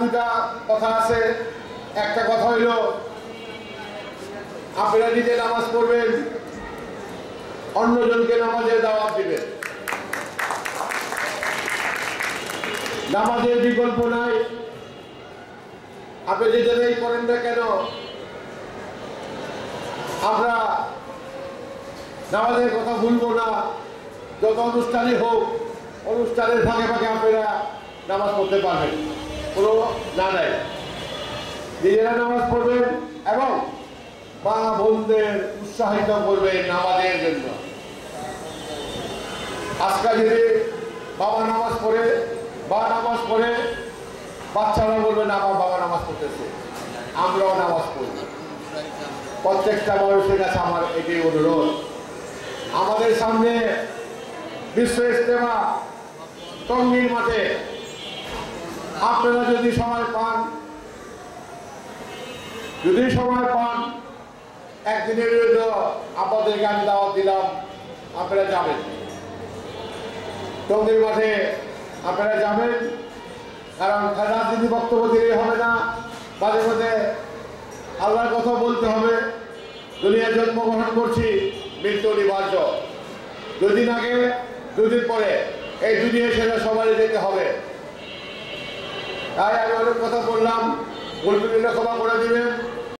দুটা কথা আছে। একটা কথা হইল আপনারা নিজে নামাজ পড়বেন, অন্যজনকে নামাজের দাওয়াত দিবেন। নামাজের বিকল্প নাই। আপনি যেটাই করেন না কেন, আমরা নামাজের কথা ভুলবো না। যত অনুষ্ঠানই হোক, অনুষ্ঠানের ফাঁকে ফাঁকে আপনারা নামাজ পড়তে পারবেন, কোনো না নাই। নিজেরা নামাজ পড়বেন এবং মা বোনদের উৎসাহিত করবেন নামাজের জন্য। আজকাল যদি বাবা নামাজ পড়ে বাচ্চারা বলবে না আমার বাবা নামাজ পড়তেছে, আমরাও নামাজ পড়ব। প্রত্যেকটা মানুষের কাছে আমার এটাই অনুরোধ। আমাদের সামনে বিশ্ব ইজতেমা টঙ্গীর মাঠে, আপনারা যদি সময় পান একদিনের জন্য আপনাদেরকে আমি দাওয়াত দিলাম, আপনারা যাবেন টঙ্গীর মাঠে, আপনারা যাবেন। কারণ রাজনীতি বক্তব্য দিলেই হবে না, মাঝে মাঝে আল্লাহর কথা বলতে হবে। দুনিয়ায় জন্মগ্রহণ করছি, মৃত্যু অনিবার্য। দুদিন আগে দুদিন পরে এই দুনিয়া ছেড়ে সবাই যেতে হবে। তাই আমি অনেক কথা বললাম, ভুল ত্রুটি ক্ষমা করে দিবেন।